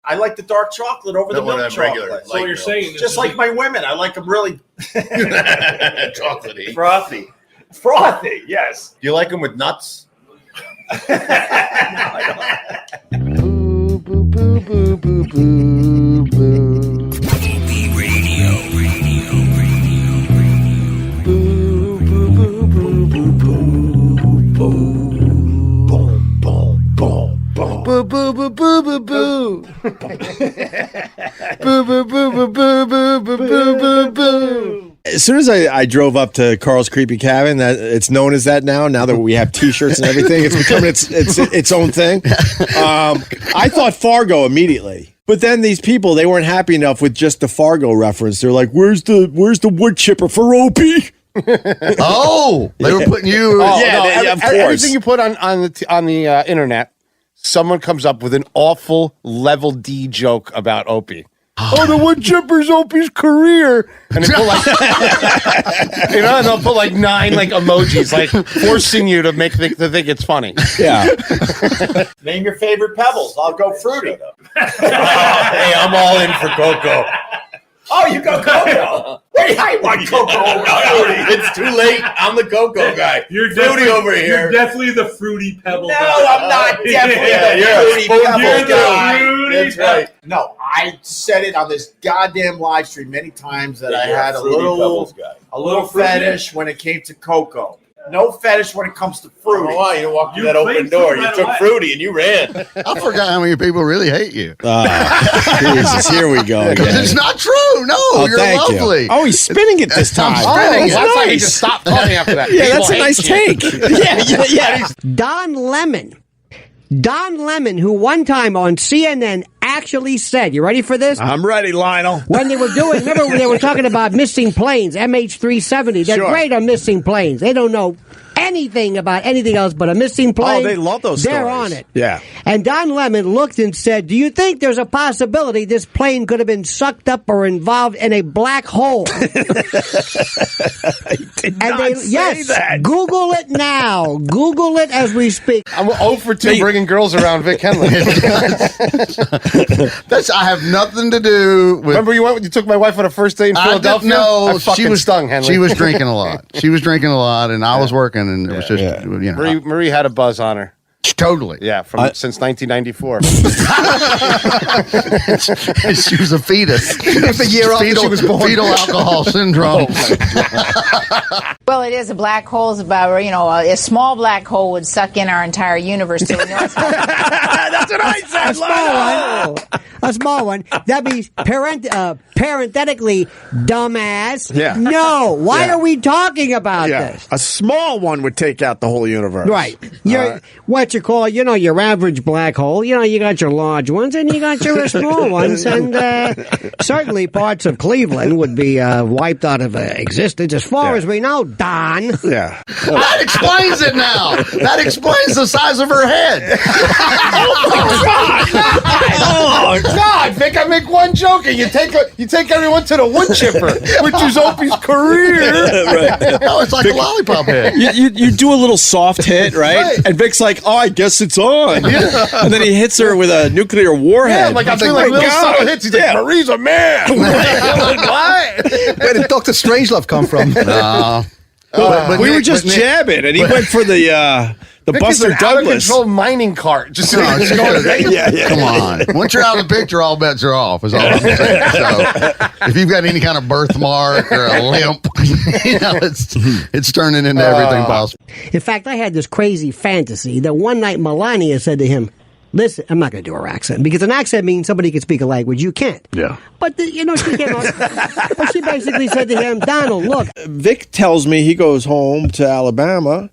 I like the dark chocolate over the milk chocolate. So you're saying just like my women, I like them really chocolatey, frothy. Yes. Do you like them with nuts? No, I don't. Boo boo boo boo boo boo boo. Opie Radio. Boo boo boo boo boo boo boo. Boom boom boom. Boo boo boo boo boo boo. Boo boo boo boo boo boo boo boo boo. As soon as I drove up to Carl's Creepy Cabin, that it's known as that now that we have T-shirts and everything, it's becoming its own thing. I thought Fargo immediately, but then these people, they weren't happy enough with just the Fargo reference. They're like, "Where's the wood chipper for Opie?" Oh, they were putting you. Oh, yeah, of course. Everything you put on the internet, someone comes up with an awful level D joke about Opie. Oh, the wood chipper's Opie's career, and they put like, and they'll put like 9 like emojis, like forcing you to think it's funny. Yeah. Name your favorite pebbles. I'll go fruity. Hey, I'm all in for cocoa. Oh, you go cocoa. Wait, I want cocoa over fruity. It's too late. I'm the cocoa guy. You're fruity over here. You're definitely the fruity pebble. No, guy. I'm not definitely the fruity pebble guy. That's right. No, I said it on this goddamn live stream many times that I had a little fetish when it came to cocoa. No fetish when it comes to fruity. Oh, you walked through that open door. You took fruity and you ran. I forgot how many people really hate you. Jesus, here we go. Because it's not true. No, you're lovely. You. Oh, he's spinning it this time. Spinning it. That's nice. why he just stopped talking after that. Yeah, that's a nice take. Yeah. Don Lemon, who one time on CNN actually said, you ready for this? I'm ready, Lionel. When they were remember when they were talking about missing planes, MH370, they're great on missing planes. They don't know anything about anything else but a missing plane. Oh, they love those They're stories. on it. Yeah. And Don Lemon looked and said, do you think there's a possibility this plane could have been sucked up or involved in a black hole? He did not say that. Google it now. Google it as we speak. I'm 0 for 2 bringing girls around Vic Henley. I have nothing to do with. Remember you took my wife on a first date in Philadelphia? No, she was stung, Henley. She was drinking a lot. And I was working, and it was just Marie had a buzz on her. Totally. Yeah, since 1994. She was a fetus. A year after she was born. Fetal alcohol syndrome. Well, it is. A black hole is about, a small black hole would suck in our entire universe. So we know it's That's what I said. A small one. That means parenthetically, dumbass. Yeah. No. Why are we talking about this? A small one would take out the whole universe. Right. What you call, your average black hole. You got your large ones and you got your small ones. And certainly parts of Cleveland would be wiped out of existence as far as we know, Don. Yeah. That explains it now. That explains the size of her head. Oh, God, Vic, I make one joke and you take everyone to the wood chipper, which is Opie's career. Right. No, it's like a lollipop head. You do a little soft hit, right? And Vic's like, oh, I guess it's on. And then he hits her with a nuclear warhead. Yeah, like I'm doing like little subtle hits. He's like, Marie's a man. What? Where did Dr. Strangelove come from? We were just jabbing, and he went for the Buster Douglas out-of-control mining cart. Just Come on. Once you're out of the picture, all bets are off, is all I'm saying. So if you've got any kind of birthmark or a limp, it's turning into everything possible. In fact, I had this crazy fantasy that one night Melania said to him, listen, I'm not going to do her accent, because an accent means somebody can speak a language you can't. Yeah. But, she came on. But she basically said to him, Donald, look. Vic tells me he goes home to Alabama,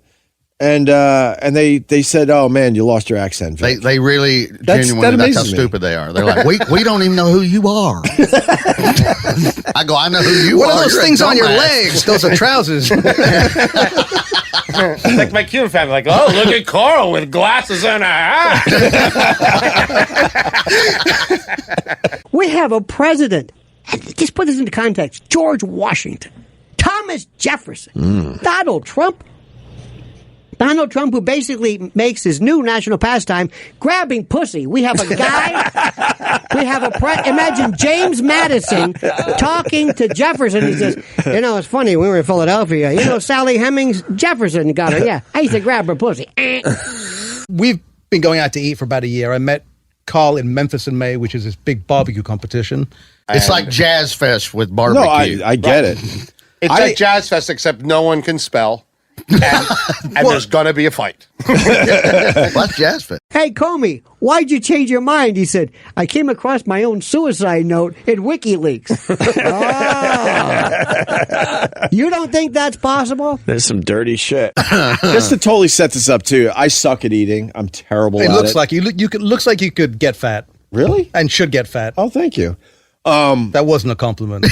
and they said, oh, man, you lost your accent, Vic. They really, genuinely, that's how stupid they are. They're like, we don't even know who you are. I go, I know who you are. What are those things on your legs? Those are trousers. Like my Cuban family, like, oh, look at Carl with glasses and a hat. We have a president. And just put this into context. George Washington, Thomas Jefferson, Donald Trump. Donald Trump, who basically makes his new national pastime grabbing pussy. We have a guy, imagine James Madison talking to Jefferson. He says, it's funny, we were in Philadelphia. Sally Hemings, Jefferson got her. Yeah, I used to grab her pussy. We've been going out to eat for about a year. I met Carl in Memphis in May, which is this big barbecue competition. It's like Jazz Fest with barbecue. No, I get it. It's like Jazz Fest, except no one can spell. And there's going to be a fight. What's Jazz Fest? Hey, Comey, why'd you change your mind? He said, I came across my own suicide note in WikiLeaks. You don't think that's possible? There's some dirty shit. Just to totally set this up, too, I suck at eating. I'm terrible at it. Looks like looks like you could get fat. Really? And should get fat. Oh, thank you. That wasn't a compliment.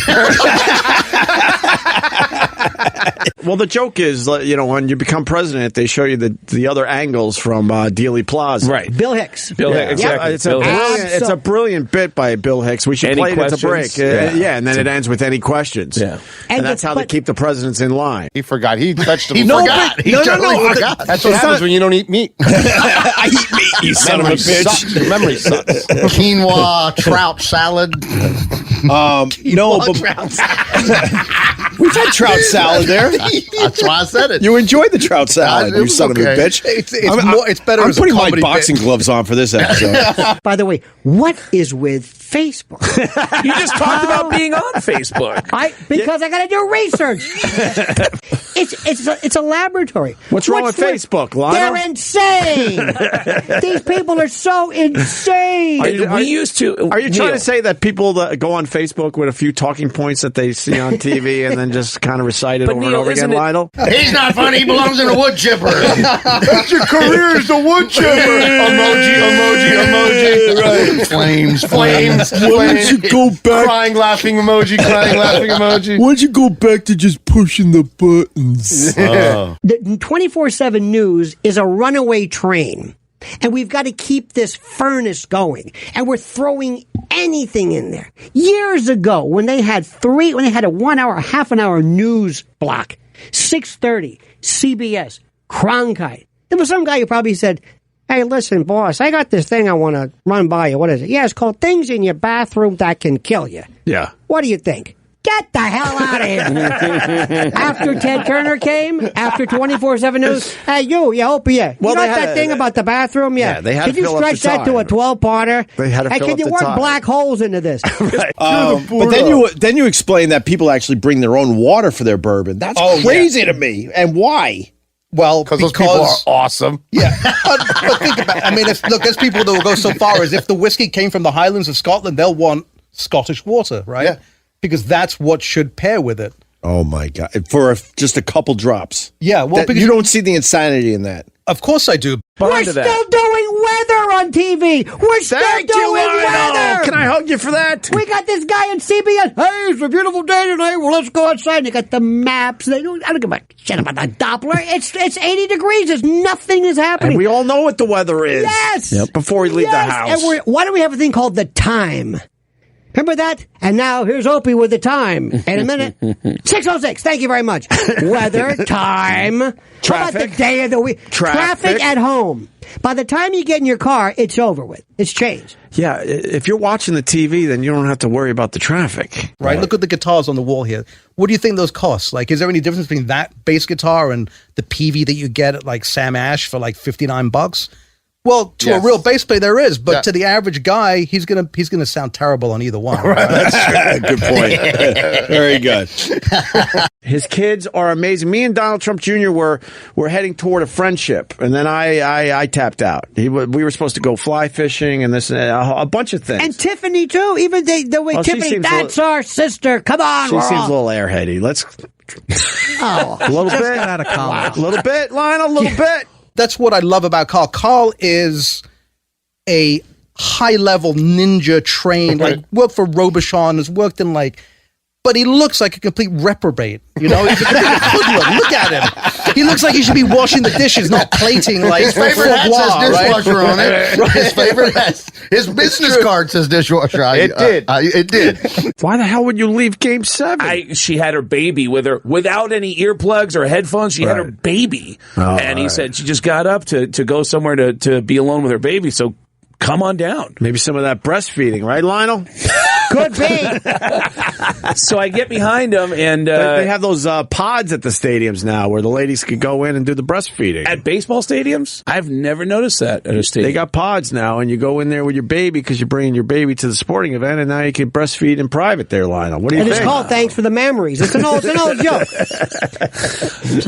Well, the joke is, when you become president, they show you the other angles from Dealey Plaza. Right. Bill Hicks. Exactly. It's a brilliant bit by Bill Hicks. We should play it at the break. And then it ends with any questions. Yeah. And that's how they keep the presidents in line. He forgot. He touched him. He forgot. He totally forgot. That's what happens when you don't eat meat. I eat meat, you son of a bitch. Your memory sucks. Quinoa trout salad. We've had trout salad there. That's why I said it. You enjoyed the trout salad, you son of a bitch. It's better I'm as a putting my comedy boxing bit. gloves on for this episode. By the way, what is with Facebook? You just talked about being on Facebook. Because I got to do research. It's a laboratory. What's wrong with Facebook, Lionel? They're insane. These people are so insane. Are you trying to say that people that go on Facebook with a few talking points that they see on TV and then just kind of recite it over and over again, Lionel? He's not funny. He belongs in a wood chipper. That's your career as the wood chipper. Emoji. Right. Flames. Why don't you go back? Crying, laughing emoji. Crying, laughing emoji. Why don't you go back to just pushing the buttons? The 24/7 news is a runaway train. And we've got to keep this furnace going. And we're throwing anything in there. Years ago, when they had a 1 hour, half an hour news block, 6:30, CBS, Cronkite. There was some guy who probably said, hey, listen, boss, I got this thing I want to run by you. What is it? Yeah, it's called Things in Your Bathroom That Can Kill You. Yeah. What do you think? Get the hell out of here. After Ted Turner came, after 24/7 News, hey, Opie, you got that thing about the bathroom? Yeah, they had Can to you fill up stretch the that to a 12-parter? They had to hey, fill can up you the work time. black holes into this? But then you then you explain that people actually bring their own water for their bourbon. That's crazy to me. And why? Well, because those people are awesome. Yeah, but think about it. I mean, there's people that will go so far as if the whiskey came from the Highlands of Scotland, they'll want Scottish water, right? Yeah. Because that's what should pair with it. Oh, my God. For just a couple drops. Yeah, well, because you don't see the insanity in that. Of course I do. We're still doing weather on TV. We're still doing weather. Can I hug you for that? We got this guy on CBS. Hey, it's a beautiful day tonight. Well, let's go outside. And they got the maps. I don't give a shit about the Doppler. It's 80 degrees. There's nothing is happening. And we all know what the weather is. Yes. Yep. Before we leave the house. And why do we have a thing called the time? Remember that? And now here's Opie with the time. In a minute. 6:06. Thank you very much. Weather, time. Traffic. How about the day of the week? Traffic at home. By the time you get in your car, it's over with. It's changed. Yeah, if you're watching the TV, then you don't have to worry about the traffic. Right? Look at the guitars on the wall here. What do you think those cost? Like, is there any difference between that bass guitar and the PV that you get at like Sam Ash for like $59? Well, to a real bass player, there is, but to the average guy, he's gonna sound terrible on either one. Right? That's good point. Very good. His kids are amazing. Me and Donald Trump Jr. were heading toward a friendship, and then I tapped out. We were supposed to go fly fishing and this a bunch of things. And Tiffany too. Even the way Tiffany, that's our sister. Come on, she seems a little airheady. Let's a little bit out of college. A little bit, Lionel. A little bit. That's what I love about Carl. Carl is a high-level ninja trained, like worked for Robichon, has worked in like but he looks like a complete reprobate. You know, he's a complete hoodlum. Look at him. He looks like he should be washing the dishes, not plating like his favorite hat says dishwasher on it. Right. His favorite hat, his business card says dishwasher. It did. Why the hell would you leave Game 7? She had her baby with her without any earplugs or headphones. She had her baby, and he said she just got up to go somewhere to be alone with her baby. So come on down. Maybe some of that breastfeeding, right, Lionel? Could be. So I get behind him, and they have those pods at the stadiums now where the ladies could go in and do the breastfeeding. At baseball stadiums? I've never noticed that at a stadium. They got pods now, and you go in there with your baby because you're bringing your baby to the sporting event, and now you can breastfeed in private there, Lionel. What do you think? And it's called Thanks for the Memories. It's an old joke.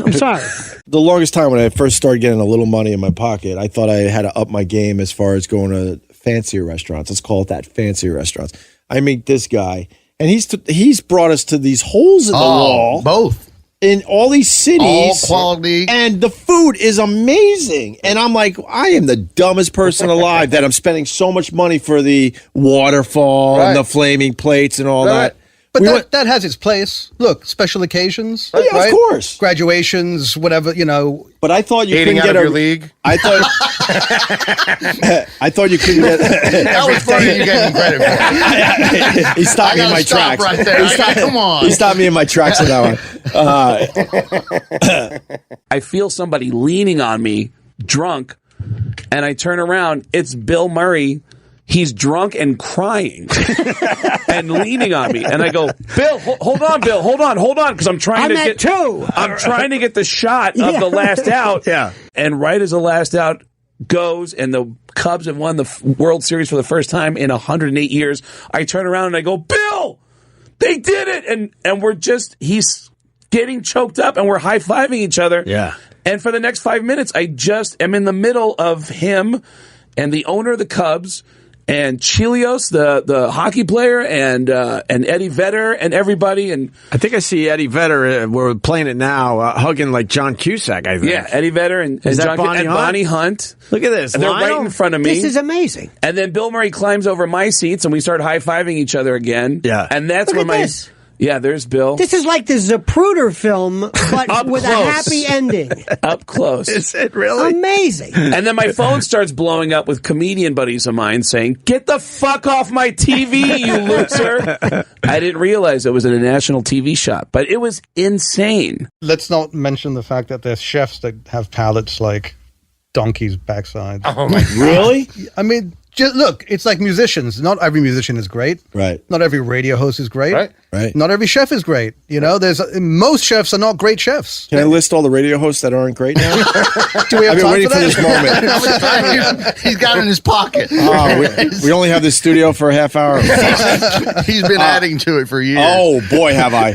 I'm sorry. The longest time when I first started getting a little money in my pocket, I thought I had to up my game as far as going to fancier restaurants. Let's call it that, fancier restaurants. I meet this guy, and he's brought us to these holes in the wall. Both. In all these cities. All quality. And the food is amazing. And I'm like, I am the dumbest person alive that I'm spending so much money for the waterfall and the flaming plates and all that. But that has its place. Look, special occasions. Oh, yeah, right? of course. Graduations, whatever, you know. But I thought you Eating couldn't out get of your league. I thought I thought you couldn't get That was funny you gave him credit for. He stopped me in my tracks. Right there. Come on. He stopped me in my tracks on that one. I feel somebody leaning on me, drunk, and I turn around. It's Bill Murray. He's drunk and crying and leaning on me. And I go, Bill, hold on, Bill. Hold on. Because I'm trying to get I'm trying to get the shot of the last out. Yeah. And right as the last out goes and the Cubs have won the World Series for the first time in 108 years, I turn around and I go, Bill, they did it. And we're he's getting choked up and we're high-fiving each other. Yeah. And for the next 5 minutes, I just am in the middle of him and the owner of the Cubs and Chelios, the hockey player, and Eddie Vedder and everybody. And I think I see Eddie Vedder. We're playing it now, hugging like John Cusack. I think. Yeah, Eddie Vedder and Bonnie Hunt. Look at this. And they're right in front of me. This is amazing. And then Bill Murray climbs over my seats, and we start high fiving each other again. Yeah, and that's Look where at this. Yeah, there's Bill. This is like the Zapruder film, but with close. a happy ending. Up close. Is it really? Amazing. And then my phone starts blowing up with comedian buddies of mine saying, "Get the fuck off my TV, you loser." I didn't realize it was in a national TV shot, but it was insane. Let's not mention the fact that there's chefs that have palates like donkeys' backsides. Oh, my God. Really? I mean, just look, it's like musicians. Not every musician is great. Right. Not every radio host is great. Right. Not every chef is great. You know, most chefs are not great chefs. Can I list all the radio hosts that aren't great now? Do we have I've been time waiting for for this moment. How much time he's got in his pocket? We only have this studio for a half hour. He's been adding to it for years. Oh, boy, have I.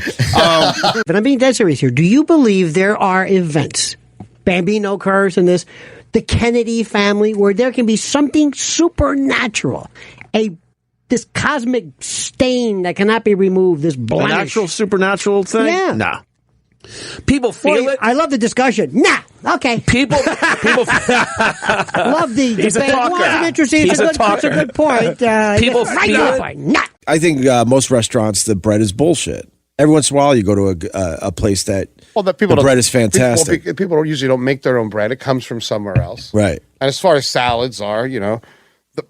But I'm being dead serious here. Do you believe there are events, Bambino occurs in this, the Kennedy family, where there can be something supernatural, this cosmic stain that cannot be removed, this blemish? An actual supernatural thing? Yeah. No. People feel it. I love the discussion. Nah. Okay. People love the He's a debate. talker. Well, it's an interesting. He's it's a good point. People right feel on it. point. Nah. I think most restaurants, the bread is bullshit. Every once in a while, you go to a place that the bread is fantastic. People usually don't make their own bread. It comes from somewhere else. Right. And as far as salads are,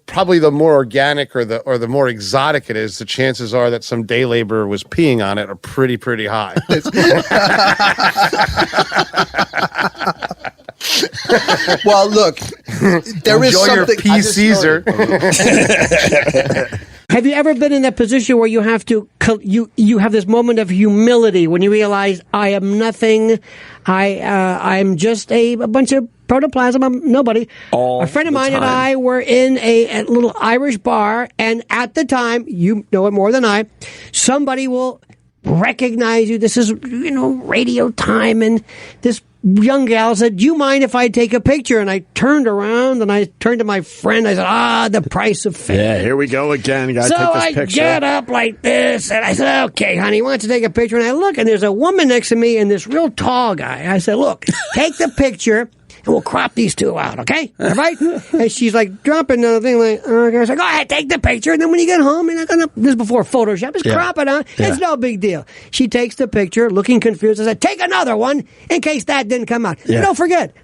probably the more organic or the more exotic it is, the chances are that some day laborer was peeing on it are pretty high. Well, look, there is Enjoy your something. pea Caesar. Have you ever been in that position where you have to you have this moment of humility when you realize I am nothing, I'm just a bunch of protoplasm, I'm nobody. A friend of mine and I were in a little Irish bar, and at the time, you know it more than I, somebody will recognize you. This is radio time, and this young gal said, "Do you mind if I take a picture?" And I turned around and I turned to my friend. I said, the price of fame. Yeah, here we go again. Got to So take this I picture. get up like this, and I said, "Okay, honey, why don't you take a picture?" And I look, and there's a woman next to me and this real tall guy. I said, "Look, take the picture. and we'll crop these two out, okay? All right? And she's like dropping the thing like, okay. So go ahead, take the picture, and then when you get home, you're not gonna. This is before Photoshop. Just crop it out. It's no big deal. She takes the picture, looking confused. I said, take another one in case that didn't come out. Yeah. Don't forget,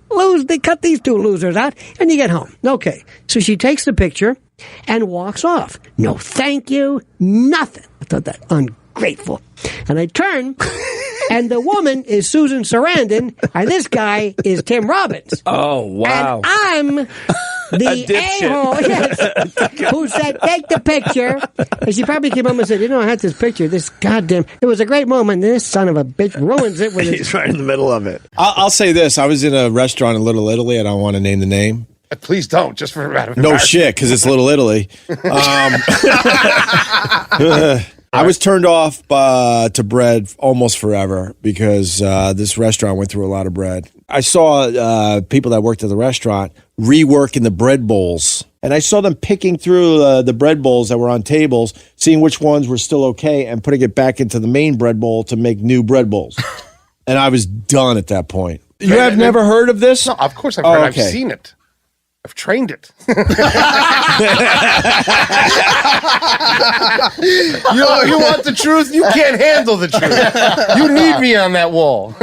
they cut these two losers out, and you get home. Okay. So she takes the picture and walks off. No, thank you, nothing. I thought that ungrateful. And I turn, and the woman is Susan Sarandon, and this guy is Tim Robbins. Oh, wow. And I'm the a-hole who said, take the picture. And she probably came home and said, I had this picture. This goddamn, it was a great moment. This son of a bitch ruins it with his. He's right in the middle of it. I'll say this. I was in a restaurant in Little Italy. I don't want to name the name. Please don't, just for no shit, because it's Little Italy. I was turned off to bread almost forever because this restaurant went through a lot of bread. I saw people that worked at the restaurant reworking the bread bowls. And I saw them picking through the bread bowls that were on tables, seeing which ones were still okay, and putting it back into the main bread bowl to make new bread bowls. And I was done at that point. You have never heard of this? No, of course I've heard. Okay. I've seen it. I've trained it. You want the truth? You can't handle the truth. You need me on that wall.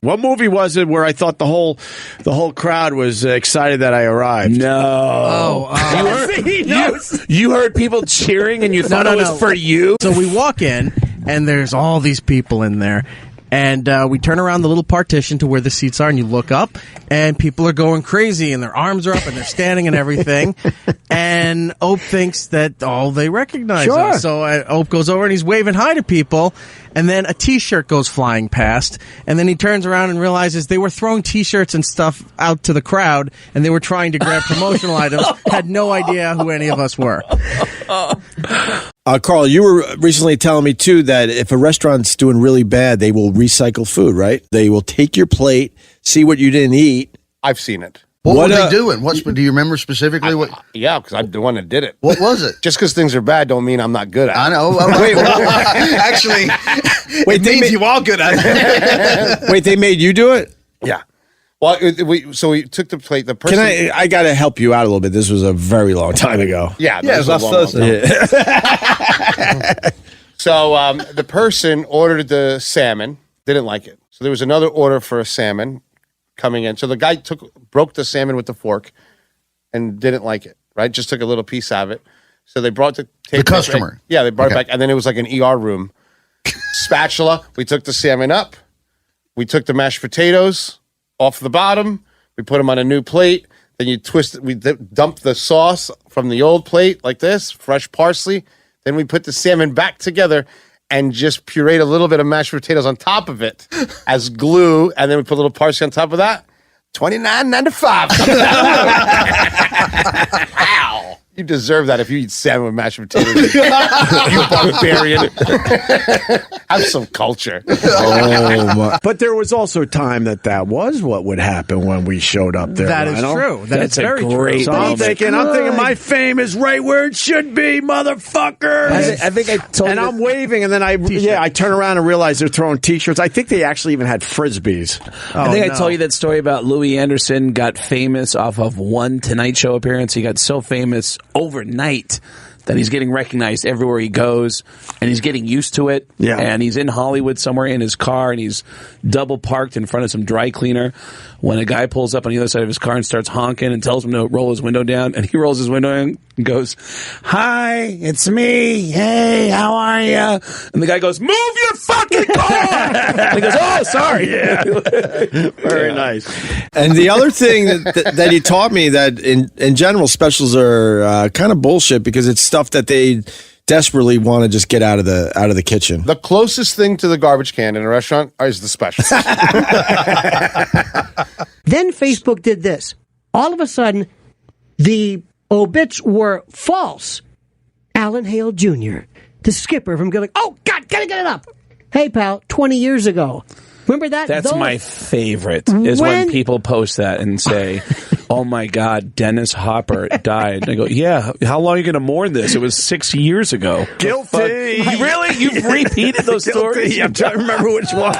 What movie was it where I thought the whole crowd was excited that I arrived? No. You heard people cheering and you thought it was for you? So we walk in and there's all these people in there. And we turn around the little partition to where the seats are, and you look up, and people are going crazy, and their arms are up, and they're standing and everything. And Ope thinks that, they recognize us. So Ope goes over, and he's waving hi to people, and then a T-shirt goes flying past, and then he turns around and realizes they were throwing T-shirts and stuff out to the crowd, and they were trying to grab promotional items, had no idea who any of us were. Carl, you were recently telling me, too, that if a restaurant's doing really bad, they will recycle food, right? They will take your plate, see what you didn't eat. I've seen it. What were they doing? Do you remember specifically what? Yeah, because I'm the one that did it. What was it? Just because things are bad don't mean I'm not good at it. I know. Actually, it means you are good at it. Wait, they made you do it? Yeah. Well, we took the plate. The person. I got to help you out a little bit. This was a very long time ago. Yeah, it was last Thursday. So the person ordered the salmon, didn't like it. So there was another order for a salmon coming in. So the guy broke the salmon with the fork and didn't like it, right? Just took a little piece out of it. So they brought the customer. Back. Yeah, they brought it back. And then it was like an ER room. Spatula. We took the salmon up. We took the mashed potatoes off the bottom. We put them on a new plate. Then you twist it. We dump the sauce from the old plate like this, fresh parsley. Then we put the salmon back together and just pureed a little bit of mashed potatoes on top of it as glue. And then we put a little parsley on top of that. $29.95. Wow. You deserve that if you eat salmon with mashed potatoes. You barbarian. Have some culture. But there was also time that was what would happen when we showed up there. That is true. That's very true. So I'm thinking my fame is right where it should be, motherfucker. I think I told and I'm waving, and then I turn around and realize they're throwing T-shirts. I think they actually even had Frisbees. I told you that story about Louis Anderson got famous off of one Tonight Show appearance. He got so famous overnight that he's getting recognized everywhere he goes, and he's getting used to it. Yeah. And he's in Hollywood somewhere in his car, and he's double parked in front of some dry cleaner when a guy pulls up on the other side of his car and starts honking and tells him to roll his window down, and he rolls his window down and goes, "Hi, it's me. Hey, how are you?" And the guy goes, "Move your fucking car!" And he goes, "Oh, sorry." Yeah. Very nice. And the other thing that he taught me that in general specials are kind of bullshit because it's stuff that they desperately want to just get out of the kitchen. The closest thing to the garbage can in a restaurant is the specials. Then Facebook did this. All of a sudden, the obits were false. Alan Hale Jr., the skipper from Gilligan. Oh, God, gotta get it up. Hey, pal, 20 years ago. Remember that? That's my favorite, is when people post that and say, oh my God, Dennis Hopper died. And I go, yeah, how long are you going to mourn this? It was 6 years ago. Guilty. Really? You've repeated those stories? I'm trying to remember which one.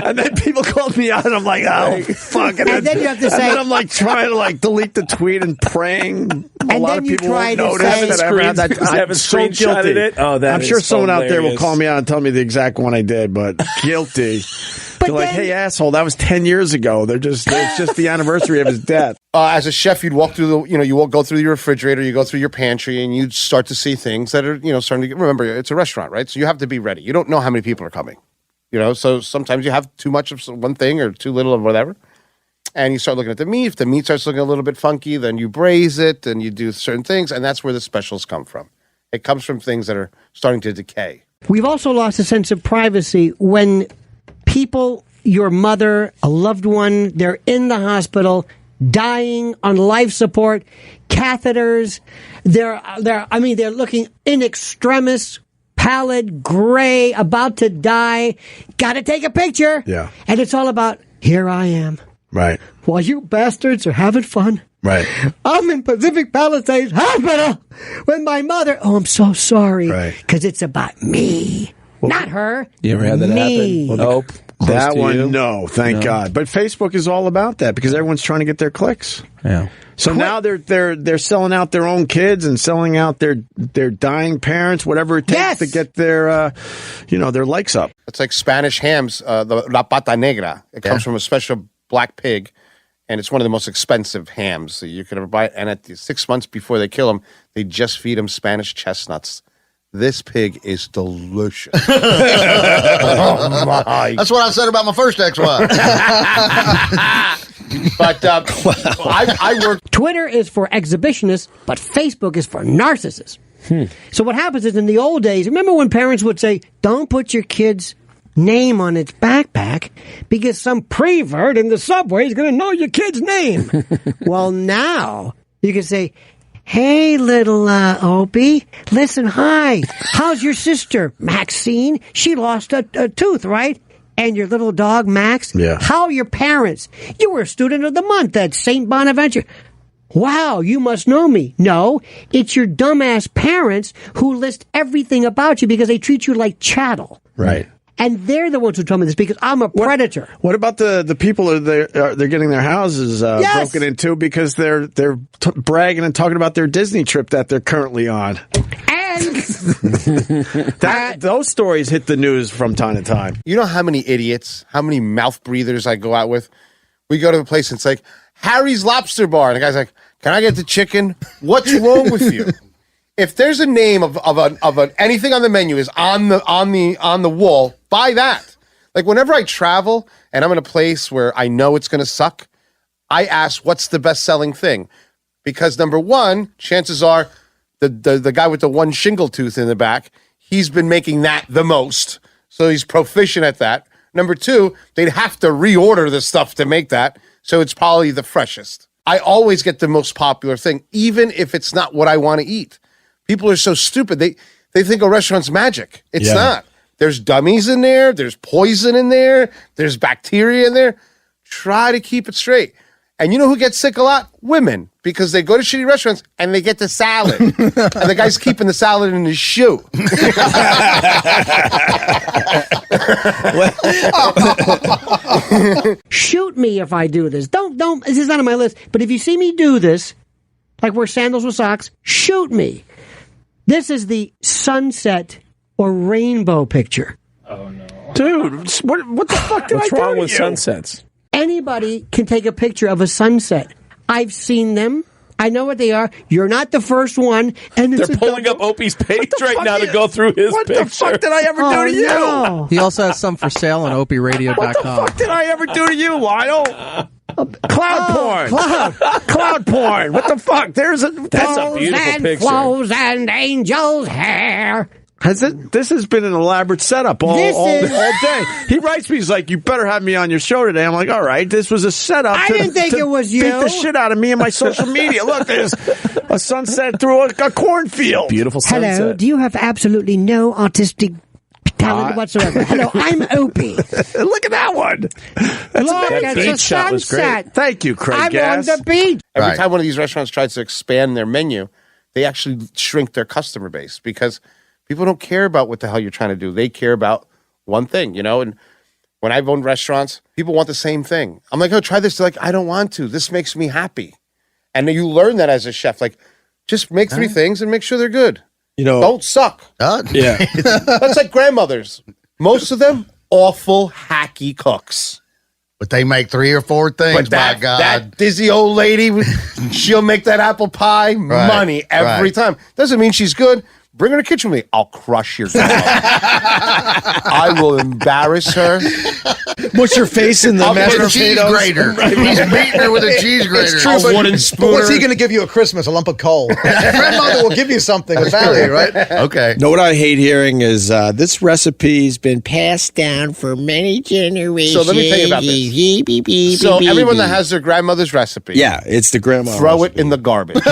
And then people called me out, and I'm like, oh, fuck. And then you have to say, and then I'm like trying to like delete the tweet and praying. A lot of people won't notice that I ever had that. I'm so guilty. It? Oh, that I'm is sure someone out there will hilarious. call me out and tell me the exact one I did, but guilty. They're like, hey, asshole, that was 10 years ago. It's just the anniversary of his death. As a chef, you'd walk through you go through your refrigerator, you go through your pantry, and you'd start to see things that are, starting to remember, it's a restaurant, right? So you have to be ready. You don't know how many people are coming, so sometimes you have too much of one thing or too little of whatever. And you start looking at the meat. If the meat starts looking a little bit funky, then you braise it and you do certain things. And that's where the specials come from. It comes from things that are starting to decay. We've also lost a sense of privacy when people, your mother, a loved one, they're in the hospital, dying on life support, catheters. They're looking in extremis, pallid, gray, about to die. Got to take a picture. Yeah. And it's all about, here I am. Right. While you bastards are having fun. Right. I'm in Pacific Palisades Hospital with my mother. Oh, I'm so sorry. Right. Because it's about me, not her. You ever had that me. happen? Nope. That one, you? no, thank God. But Facebook is all about that because everyone's trying to get their clicks. Yeah. So now they're selling out their own kids and selling out their dying parents, whatever it takes to get their their likes up. It's like Spanish hams, the La Pata Negra. It comes from a special black pig, and it's one of the most expensive hams that you could ever buy. And at 6 months before they kill him, they just feed him Spanish chestnuts. This pig is delicious. Oh my! That's what I said about my first ex-wife. But I work. Twitter is for exhibitionists, but Facebook is for narcissists. So what happens is in the old days, remember when parents would say, don't put your kid's name on its backpack because some prevert in the subway is going to know your kid's name. Well, now you can say, hey, little Opie, listen, hi, how's your sister, Maxine? She lost a tooth, right? And your little dog, Max? Yeah. How are your parents? You were a student of the month at St. Bonaventure. Wow, you must know me. No, it's your dumbass parents who list everything about you because they treat you like chattel. Right. And they're the ones who tell me this because I'm a predator. What about the people they're getting their houses broken into because they're bragging and talking about their Disney trip that they're currently on? And those stories hit the news from time to time. You know how many idiots, how many mouth breathers I go out with? We go to a place and it's like, Harry's Lobster Bar. And the guy's like, can I get the chicken? What's wrong with you? If there's a name of anything on the menu is on the wall, buy that. Like whenever I travel and I'm in a place where I know it's going to suck, I ask what's the best selling thing, because number one, chances are the guy with the one shingle tooth in the back, he's been making that the most, so he's proficient at that. Number two, they'd have to reorder the stuff to make that, so it's probably the freshest. I always get the most popular thing, even if it's not what I want to eat. People are so stupid. They think a restaurant's magic. It's not. There's dummies in there. There's poison in there. There's bacteria in there. Try to keep it straight. And you know who gets sick a lot? Women. Because they go to shitty restaurants and they get the salad. And the guy's keeping the salad in his shoe. shoot me if I do this. Don't, this is not on my list. But if you see me do this, like wear sandals with socks, shoot me. This is the sunset or rainbow picture. Oh, no. Dude, what the fuck did I do to you? What's wrong with sunsets? Anybody can take a picture of a sunset. I've seen them. I know what they are. You're not the first one. And they're pulling up Opie's page right now to go through his picture. What the fuck did I ever do to you? No. He also has some for sale on OpieRadio.com. What the fuck did I ever do to you, Lionel? Cloud porn. Cloud porn. What the fuck? That's a beautiful picture. Flows and angels' hair. This has been an elaborate setup all day. He writes me, he's like, you better have me on your show today. I'm like, all right, this was a setup. I didn't think it was you. Beat the shit out of me and my social media. Look, there's a sunset through a cornfield. Beautiful sunset. Hello, do you have absolutely no artistic talent whatsoever. Hello, I'm Opie. Look at that one. Look, that it's beach a shot was great. sunset. Thank you, Craig I'm Gass. on the beach. Every time one of these restaurants tries to expand their menu, they actually shrink their customer base because people don't care about what the hell you're trying to do. They care about one thing, you know? And when I've owned restaurants, people want the same thing. I'm like, oh, try this. They're like, I don't want to. This makes me happy. And you learn that as a chef. Like, just make 3 things and make sure they're good. You know, don't suck. Yeah. That's like grandmothers. Most of them, awful, hacky cooks. But they make 3 or 4 things, But by God. that dizzy old lady, she'll make that apple pie money every time. Doesn't mean she's good. Bring her to the kitchen with me. I'll crush your dog. I will embarrass her. What's your face in the I'll mashed put a cheese potatoes? grater. He's beating her with a cheese grater. It's true, A wooden but spooner. what's he going to give you at Christmas? A lump of coal. Grandmother will give you something of value, right? Okay. No, what I hate hearing is this recipe's been passed down for many generations. So let me tell you about this. So everyone that has their grandmother's recipe, Yeah, it's the grandma. throw recipe. it in the garbage.